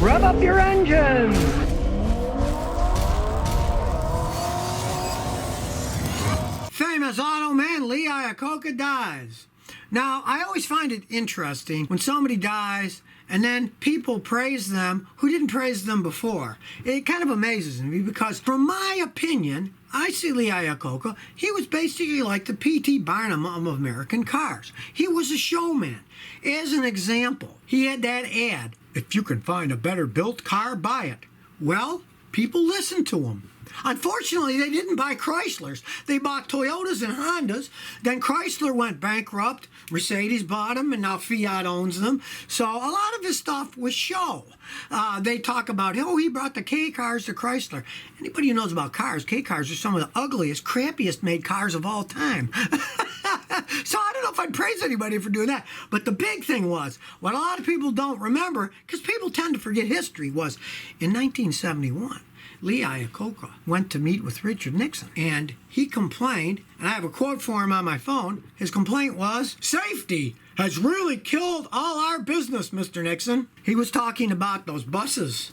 Rev up your engines! Famous auto man Lee Iacocca dies. Now, I always find it interesting when somebody dies and then people praise them who didn't praise them before. It kind of amazes me because, from my opinion, I see Lee Iacocca, he was basically like the P.T. Barnum of American cars. He was a showman. As an example, he had that ad, "If you can find a better built car, buy it." Well, people listened to him. Unfortunately, they didn't buy Chryslers. They bought Toyotas and Hondas. Then Chrysler went bankrupt. Mercedes bought them, and now Fiat owns them. So a lot of his stuff was show. They talk about, oh, he brought the K cars to Chrysler. Anybody who knows about cars, K cars are some of the ugliest, crappiest made cars of all time. So I don't know if I'd praise anybody for doing that. But the big thing was, what a lot of people don't remember, because people tend to forget history, was in 1971. Lee Iacocca went to meet with Richard Nixon, and he complained, and I have a quote for him on my phone. His complaint was, "Safety has really killed all our business, Mr. Nixon." He was talking about those buses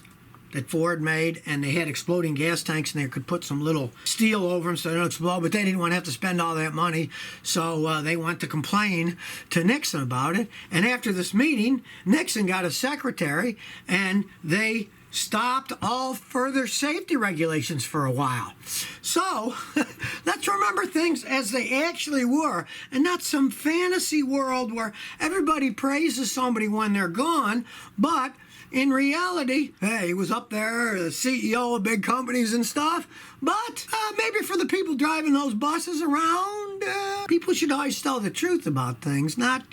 that Ford made, and they had exploding gas tanks, and they could put some little steel over them so they don't explode, but they didn't want to have to spend all that money, so they went to complain to Nixon about it. And after this meeting, Nixon got a secretary, and they stopped all further safety regulations for a while. So let's remember things as they actually were, and not some fantasy world where everybody praises somebody when they're gone, but in reality, hey, he was up there, the CEO of big companies and stuff. But maybe for the people driving those buses around, people should always tell the truth about things. Not,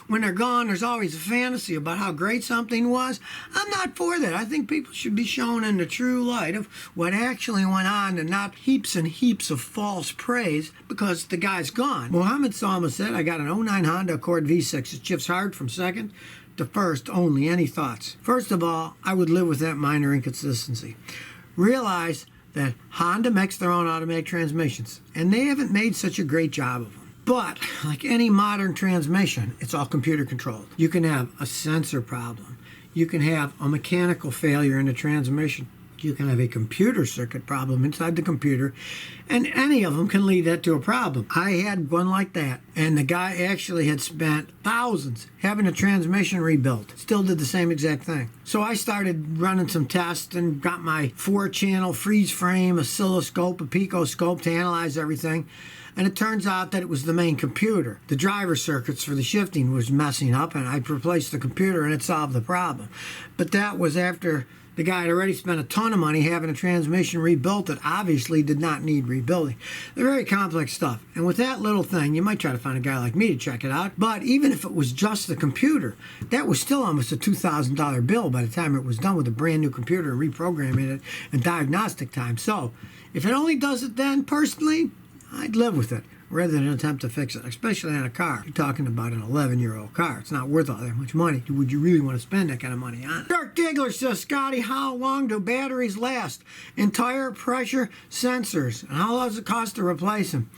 when they're gone, there's always a fantasy about how great something was. I'm not for that. I think people should be shown in the true light of what actually went on, and not heaps and heaps of false praise because the guy's gone. Mohammed Salma said, "I got an '09 Honda Accord V6. It shifts hard from second to first only." Any thoughts? First of all, I would live with that minor inconsistency. Realize that Honda makes their own automatic transmissions, and they haven't made such a great job of them. But like any modern transmission, it's all computer controlled. You can have a sensor problem. You can have a mechanical failure in the transmission. You can have a computer circuit problem inside the computer, and any of them can lead that to a problem. I had one like that, and the guy actually had spent thousands having a transmission rebuilt. Still did the same exact thing. So I started running some tests and got my 4-channel freeze frame, oscilloscope, a picoscope to analyze everything. And it turns out that it was the main computer. The driver circuits for the shifting was messing up, and I replaced the computer, and it solved the problem. But that was after the guy had already spent a ton of money having a transmission rebuilt that obviously did not need rebuilding. They're very complex stuff. And with that little thing, you might try to find a guy like me to check it out. But even if it was just the computer, that was still almost a $2,000 bill by the time it was done with a brand new computer and reprogramming it and diagnostic time. So if it only does it then, personally, I'd live with it rather than attempt to fix it, especially on a car. You're talking about an 11-year-old car. It's not worth all that much money. Would you really want to spend that kind of money on it? Dirk Diggler says, "Scotty, how long do batteries last? Entire pressure sensors. And how long does it cost to replace them?"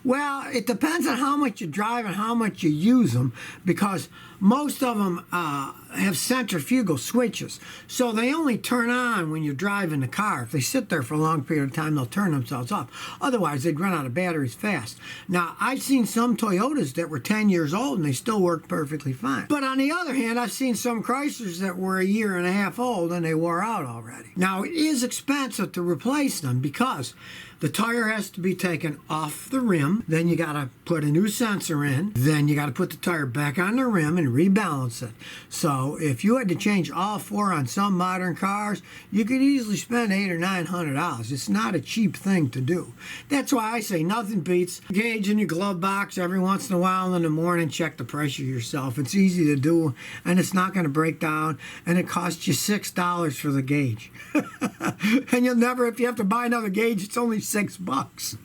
Well, it depends on how much you drive and how much you use them, because most of them have centrifugal switches. So they only turn on when you're driving the car. If they sit there for a long period of time, they'll turn themselves off. Otherwise, they'd run out of batteries fast. Now, I've seen some Toyotas that were 10 years old and they still worked perfectly fine. But on the other hand, I've seen some Chryslers that were a year and a half old and they wore out already. Now, it is expensive to replace them because the tire has to be taken off the rim, then you got to put a new sensor in, then you got to put the tire back on the rim and rebalance it. So if you had to change all 4 on some modern cars, you could easily spend $800 or $900. It's not a cheap thing to do. That's why I say nothing beats a gauge in your glove box every once in a while in the morning. Check the pressure yourself. It's easy to do, and it's not going to break down, and it costs you $6 for the gauge. And you'll never, if you have to buy another gauge, it's only $6.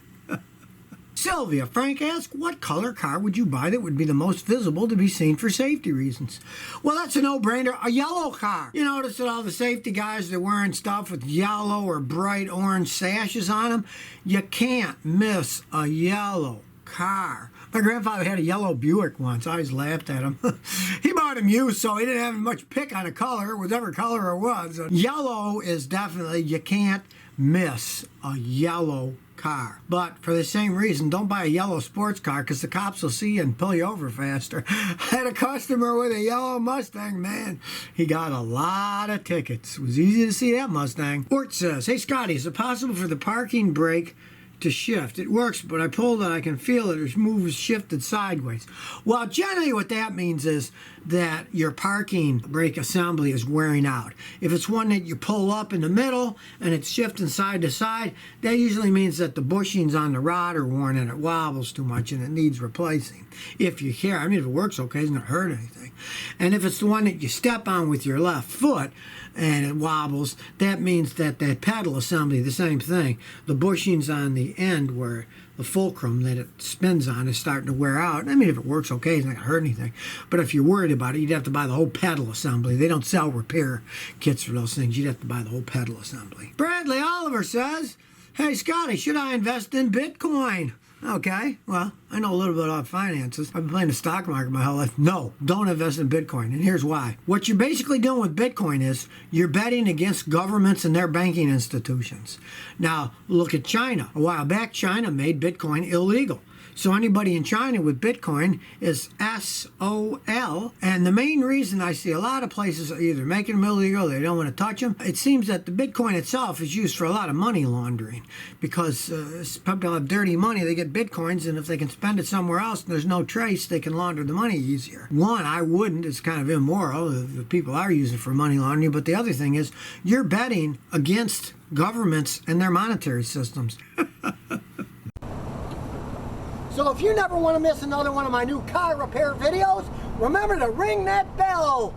Sylvia, Frank asks, what color car would you buy that would be the most visible to be seen for safety reasons? Well, that's a no-brainer. A yellow car. You notice that all the safety guys, they're wearing stuff with yellow or bright orange sashes on them. You can't miss a yellow car. My grandfather had a yellow Buick once. I always laughed at him. He bought bought him used, so he didn't have much pick on a color, whatever color it was. Yellow is definitely, you can't miss a yellow car. But for the same reason, don't buy a yellow sports car because the cops will see you and pull you over faster. I had a customer with a yellow Mustang, man. He got a lot of tickets. It was easy to see that Mustang. Ort says, hey Scotty, is it possible for the parking brake to shift? It works, but I pulled it, I can feel it. It moves shifted sideways. Well, generally what that means is that your parking brake assembly is wearing out. If it's one that you pull up in the middle and it's shifting side to side, that usually means that the bushings on the rod are worn and it wobbles too much and it needs replacing. If you care, I mean, if it works okay, it's not hurt anything. And if it's the one that you step on with your left foot and it wobbles, that means that that pedal assembly, the same thing. The bushings on the end where the fulcrum that it spins on is starting to wear out. I mean, if it works okay, it's not going to hurt anything. But if you're worried about it, you'd have to buy the whole pedal assembly. They don't sell repair kits for those things. You'd have to buy the whole pedal assembly. Bradley Oliver says, hey, Scotty, should I invest in Bitcoin? Okay, well, I know a little bit about finances. I've been playing the stock market my whole life. No, don't invest in Bitcoin, and here's why. What you're basically doing with Bitcoin is you're betting against governments and their banking institutions. Now, look at China. A while back, China made Bitcoin illegal. So anybody in China with Bitcoin is SOL. And the main reason I see a lot of places are either making them illegal, they don't want to touch them. It seems that the Bitcoin itself is used for a lot of money laundering because people have dirty money, they get Bitcoins, and if they can spend it somewhere else and there's no trace, they can launder the money easier. One, I wouldn't. It's kind of immoral if people are using it for money laundering. But the other thing is you're betting against governments and their monetary systems. So if you never want to miss another one of my new car repair videos, remember to ring that bell.